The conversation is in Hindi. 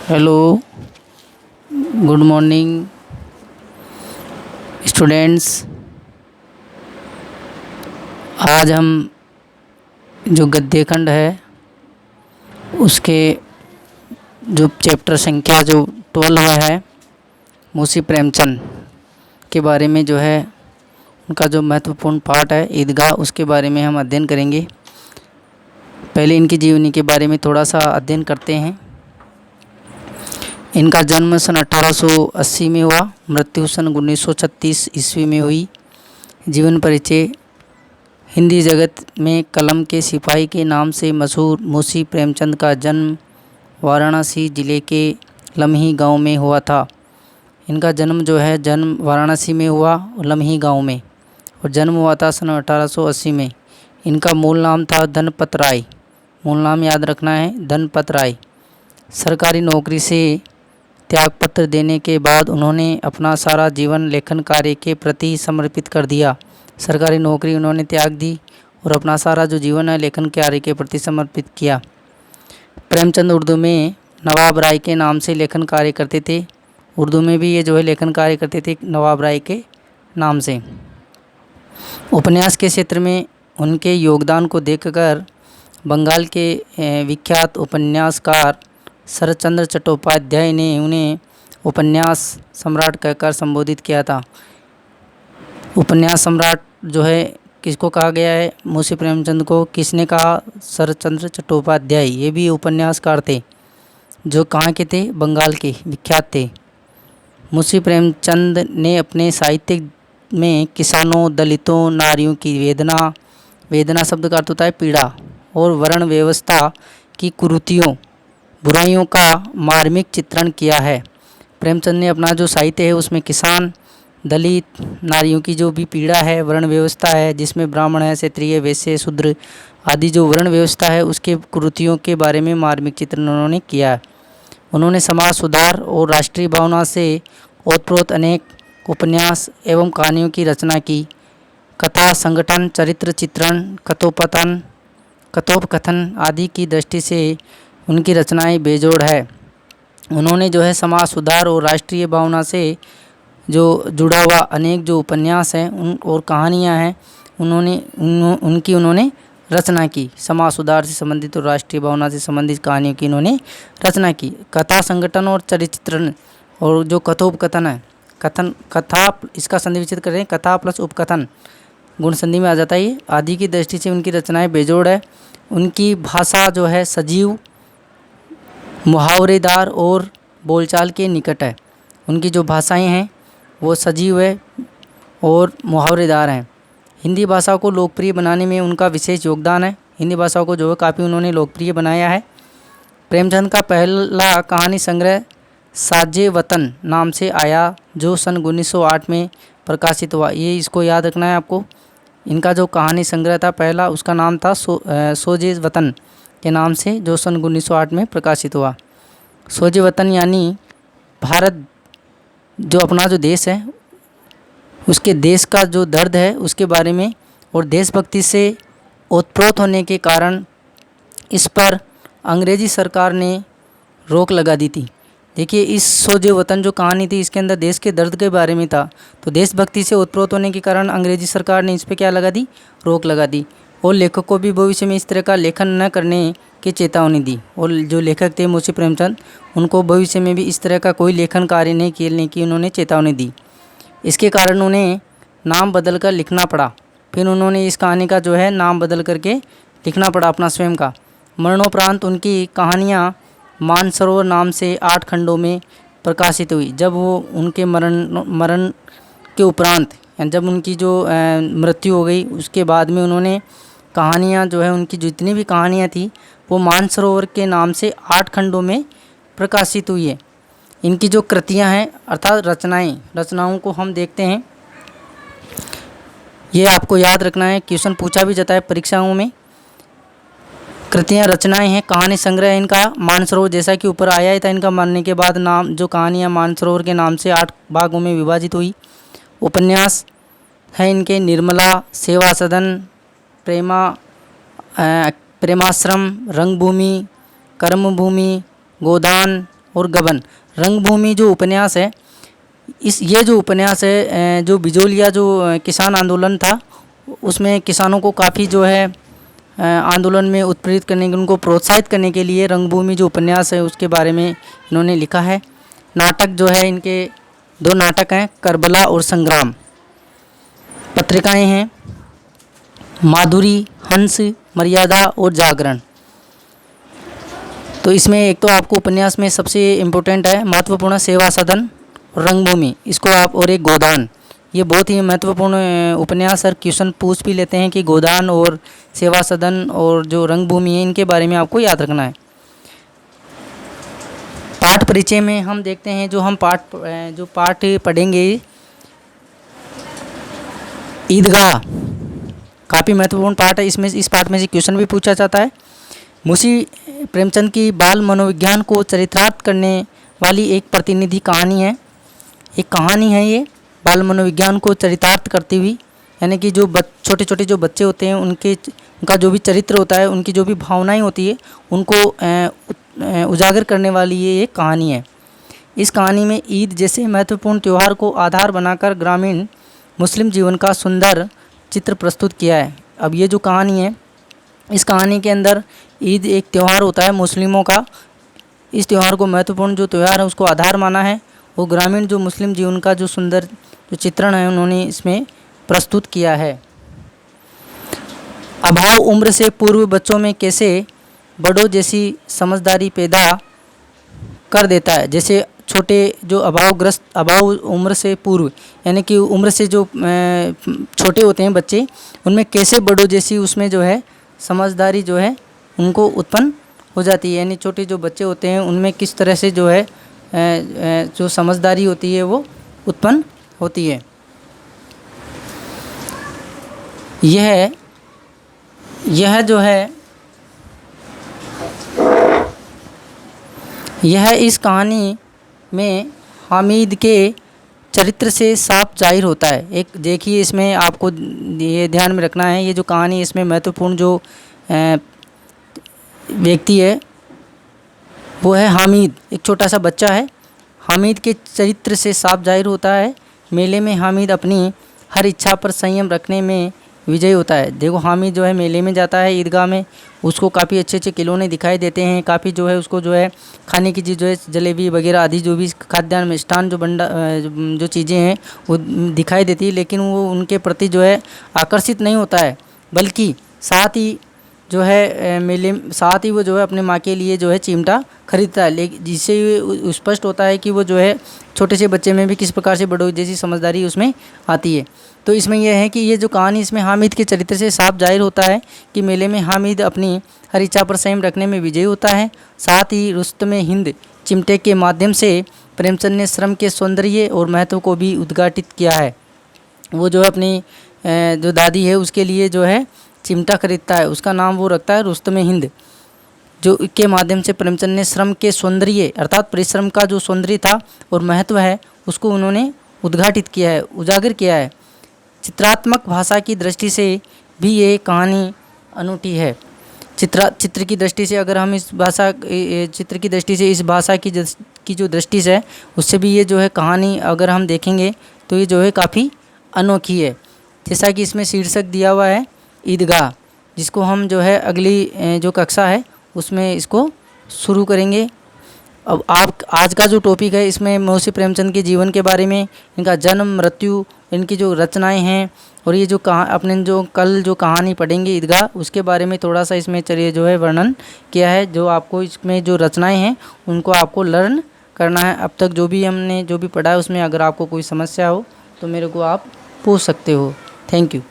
Hello, good morning students. आज हम जो गद्य खंड है उसके जो चैप्टर संख्या जो 12 है मुंशी प्रेमचंद के बारे में जो है उनका जो महत्वपूर्ण पाठ है ईदगाह, उसके बारे में हम अध्ययन करेंगे। पहले इनकी जीवनी के बारे में थोड़ा सा अध्ययन करते हैं। इनका जन्म सन 1880 में हुआ, मृत्यु सन 1936 ईस्वी में हुई। जीवन परिचय। हिंदी जगत में कलम के सिपाही के नाम से मशहूर मुंशी प्रेमचंद का जन्म वाराणसी जिले के लम्ही गांव में हुआ था। इनका जन्म जन्म वाराणसी में हुआ, लम्ही गांव में, और जन्म हुआ था सन 1880 में। इनका मूल नाम था धनपत राय। मूल नाम याद रखना है, धनपत राय। सरकारी नौकरी से त्यागपत्र देने के बाद उन्होंने अपना सारा जीवन लेखन कार्य के प्रति समर्पित कर दिया। सरकारी नौकरी उन्होंने त्याग दी और अपना सारा जो जीवन है लेखन कार्य के प्रति समर्पित किया। प्रेमचंद उर्दू में नवाब राय के नाम से लेखन कार्य करते थे। उर्दू में भी ये लेखन कार्य करते थे नवाब राय के नाम से। उपन्यास के क्षेत्र में उनके योगदान को देखकर बंगाल के विख्यात उपन्यासकार शरतचंद्र चट्टोपाध्याय ने उन्हें उपन्यास सम्राट कहकर संबोधित किया था। उपन्यास सम्राट किसको कहा गया है? मुंशी प्रेमचंद को। किसने कहा? शरतचंद्र चट्टोपाध्याय। ये भी उपन्यासकार थे जो कहाँ के थे? बंगाल के विख्यात थे। मुंशी प्रेमचंद ने अपने साहित्य में किसानों, दलितों, नारियों की वेदना शब्द का अर्थ होता है पीड़ा, और वर्ण व्यवस्था की कुरीतियों, बुराइयों का मार्मिक चित्रण किया है। प्रेमचंद ने अपना जो साहित्य है उसमें किसान, दलित, नारियों की जो भी पीड़ा है, वर्ण व्यवस्था है जिसमें ब्राह्मण है, क्षत्रिय, वैश्य, शूद्र आदि जो वर्ण व्यवस्था है उसके कुरीतियों के बारे में मार्मिक चित्रण उन्होंने किया है। उन्होंने समाज सुधार और राष्ट्रीय भावना से ओतप्रोत अनेक उपन्यास एवं कहानियों की रचना की। कथा संगठन, चरित्र चित्रण, कथोपकथन आदि की दृष्टि से उनकी रचनाएं बेजोड़ है। उन्होंने समाज सुधार और राष्ट्रीय भावना से जो जुड़ा हुआ अनेक जो उपन्यास हैं उन और कहानियां हैं उन्होंने रचना की। समाज सुधार से संबंधित और राष्ट्रीय भावना से संबंधित कहानियों की इन्होंने रचना की। कथा संगठन और चरित्र चित्रण और जो कथोपकथन है, कथा इसका संधि विच्छेद कर रहे हैं, कथा प्लस उपकथन गुण संधि में आ जाता है ये। आदि की दृष्टि से उनकी रचनाएं बेजोड़ है। उनकी भाषा जो है सजीव, मुहावरेदार और बोलचाल के निकट है। उनकी जो भाषाएं हैं वो सजीव है और मुहावरेदार हैं। हिंदी भाषा को लोकप्रिय बनाने में उनका विशेष योगदान है। हिंदी भाषा को काफ़ी उन्होंने लोकप्रिय बनाया है। प्रेमचंद का पहला कहानी संग्रह साजे वतन नाम से आया जो सन 1908 में प्रकाशित हुआ। ये इसको याद रखना है आपको। इनका जो कहानी संग्रह था पहला, उसका नाम था सोजे वतन के नाम से, जो सन 1908 में प्रकाशित हुआ। सोजे वतन यानी भारत जो अपना जो देश है उसके देश का जो दर्द है उसके बारे में और देशभक्ति से ओतप्रोत होने के कारण इस पर अंग्रेजी सरकार ने रोक लगा दी थी। देखिए, इस सोजे वतन जो कहानी थी इसके अंदर देश के दर्द के बारे में था, तो देशभक्ति से ओतप्रोत होने के कारण अंग्रेजी सरकार ने इस पर क्या लगा दी? रोक लगा दी। और लेखक को भी भविष्य में इस तरह का लेखन न करने की चेतावनी दी। और जो लेखक थे मुंशी प्रेमचंद, उनको भविष्य में भी इस तरह का कोई लेखन कार्य नहीं करने की उन्होंने चेतावनी दी। इसके कारण उन्हें नाम बदल कर लिखना पड़ा। फिर उन्होंने इस कहानी का नाम बदल करके लिखना पड़ा अपना स्वयं का। मरणोपरांत उनकी कहानियाँ मानसरोवर नाम से 8 खंडों में प्रकाशित हुई। जब वो उनके मरण के उपरांत, जब उनकी जो मृत्यु हो गई उसके बाद में उन्होंने कहानियाँ उनकी जितनी भी कहानियाँ थी वो मानसरोवर के नाम से 8 खंडों में प्रकाशित हुई है। इनकी जो कृतियाँ हैं अर्थात रचनाओं को हम देखते हैं। ये आपको याद रखना है, क्वेश्चन पूछा भी जाता है परीक्षाओं में। कृतियाँ रचनाएं हैं। कहानी संग्रह इनका मानसरोवर, जैसा कि ऊपर आया ही था, इनका मरने के बाद नाम जो कहानियाँ मानसरोवर के नाम से 8 भागों में विभाजित हुई। उपन्यास है इनके निर्मला, सेवा सदन, प्रेमाश्रम, रंगभूमि, कर्मभूमि, गोदान, और गबन। रंगभूमि जो उपन्यास है, ये जो उपन्यास है, जो बिजोलिया जो किसान आंदोलन था, उसमें किसानों को काफ़ी जो है आंदोलन में उत्प्रेरित करने के, उनको प्रोत्साहित करने के लिए रंगभूमि जो उपन्यास है उसके बारे में इन्होंने लिखा है। नाटक जो है, इनके 2 नाटक हैं, करबला और संग्राम। पत्रिकाएं हैं माधुरी, हंस, मर्यादा और जागरण। तो इसमें एक तो आपको उपन्यास में सबसे इम्पोर्टेंट है महत्वपूर्ण सेवा सदन और रंगभूमि, इसको आप, और एक गोदान। ये बहुत ही महत्वपूर्ण उपन्यास, और क्वेश्चन पूछ भी लेते हैं कि गोदान और सेवा सदन और जो रंगभूमि है इनके बारे में आपको याद रखना है। पाठ परिचय में हम देखते हैं, जो हम पाठ पढ़ेंगे, ईदगाह काफ़ी महत्वपूर्ण पाठ है। इसमें इस पाठ में से क्वेश्चन भी पूछा जाता है। मुंशी प्रेमचंद की बाल मनोविज्ञान को चरितार्थ करने वाली एक प्रतिनिधि कहानी है, एक कहानी है ये, बाल मनोविज्ञान को चरितार्थ करती हुई, यानी कि जो छोटे छोटे जो बच्चे होते हैं उनका जो भी चरित्र होता है, उनकी जो भी भावनाएं होती है, उनको उजागर करने वाली ये एक कहानी है। इस कहानी में ईद जैसे महत्वपूर्ण त्यौहार को आधार बनाकर ग्रामीण मुस्लिम जीवन का सुंदर चित्र प्रस्तुत किया है। अब ये जो कहानी है, इस कहानी के अंदर ईद एक त्यौहार होता है मुस्लिमों का। इस त्यौहार को महत्वपूर्ण जो त्यौहार है उसको आधार माना है, वो ग्रामीण जो मुस्लिम जीवन का जो सुंदर जो चित्रण है उन्होंने इसमें प्रस्तुत किया है। अभाव उम्र से पूर्व बच्चों में कैसे बड़ों जैसी समझदारी पैदा कर देता है। जैसे छोटे जो अभाव उम्र से पूर्व, यानी कि उम्र से जो छोटे होते हैं बच्चे, उनमें कैसे बड़ों जैसी उसमें जो है समझदारी जो है उनको उत्पन्न हो जाती है। यानी छोटे जो बच्चे होते हैं उनमें किस तरह से जो है जो समझदारी होती है वो उत्पन्न होती है। यह जो है, यह इस कहानी में हामिद के चरित्र से साफ जाहिर होता है। एक देखिए, इसमें आपको ये ध्यान में रखना है, ये जो कहानी इसमें महत्वपूर्ण जो व्यक्ति है वो है हामिद, एक छोटा सा बच्चा है। हामिद के चरित्र से साफ जाहिर होता है। मेले में हामिद अपनी हर इच्छा पर संयम रखने में विजयी होता है। देखो, हामिद जो है मेले में जाता है ईदगाह में, उसको काफ़ी अच्छे अच्छे खिलौने दिखाई देते हैं, काफ़ी जो है उसको जो है खाने की चीज़ जो है जलेबी वगैरह आदि जो भी खाद्यान्न मिष्ठान जो चीज़ें हैं वो दिखाई देती है, लेकिन वो उनके प्रति जो है आकर्षित नहीं होता है, बल्कि साथ ही जो है साथ ही वो जो है अपने माँ के लिए जो है चिमटा खरीदता है। लेकिन जिससे स्पष्ट होता है कि वो जो है छोटे से बच्चे में भी किस प्रकार से बड़ों जैसी समझदारी उसमें आती है। तो इसमें यह है कि ये जो कहानी इसमें हामिद के चरित्र से साफ जाहिर होता है कि मेले में हामिद अपनी हर इच्छा पर संयम रखने में विजयी होता है। साथ ही रुस्तमे हिंद चिमटे के माध्यम से प्रेमचंद ने श्रम के सौंदर्य और महत्व को भी उद्घाटित किया है। वो जो है अपनी जो दादी है उसके लिए जो है चिमटा खरीदता है, उसका नाम वो रखता है रुस्तमे हिंद, जो के माध्यम से प्रेमचंद ने श्रम के सौंदर्य अर्थात परिश्रम का जो सौंदर्य था और महत्व है उसको उन्होंने उद्घाटित किया है, उजागर किया है। चित्रात्मक भाषा की दृष्टि से भी ये कहानी अनूठी है। चित्र की दृष्टि से अगर हम इस भाषा चित्र की दृष्टि से इस भाषा की जो दृष्टि से है उससे भी ये जो है कहानी अगर हम देखेंगे तो ये जो है काफ़ी अनोखी है। जैसा कि इसमें शीर्षक दिया हुआ है ईदगाह, जिसको हम जो है अगली जो कक्षा है उसमें इसको शुरू करेंगे। अब आप आज का जो टॉपिक है इसमें मुंशी प्रेमचंद के जीवन के बारे में, इनका जन्म, मृत्यु, इनकी जो रचनाएं हैं और ये जो अपने जो कल जो कहानी पढ़ेंगे ईदगाह, उसके बारे में थोड़ा सा इसमें चलिए जो है वर्णन किया है। जो आपको इसमें जो रचनाएं हैं उनको आपको लर्न करना है। अब तक जो भी हमने जो भी पढ़ा है उसमें अगर आपको कोई समस्या हो तो मेरे को आप पूछ सकते हो। Thank you.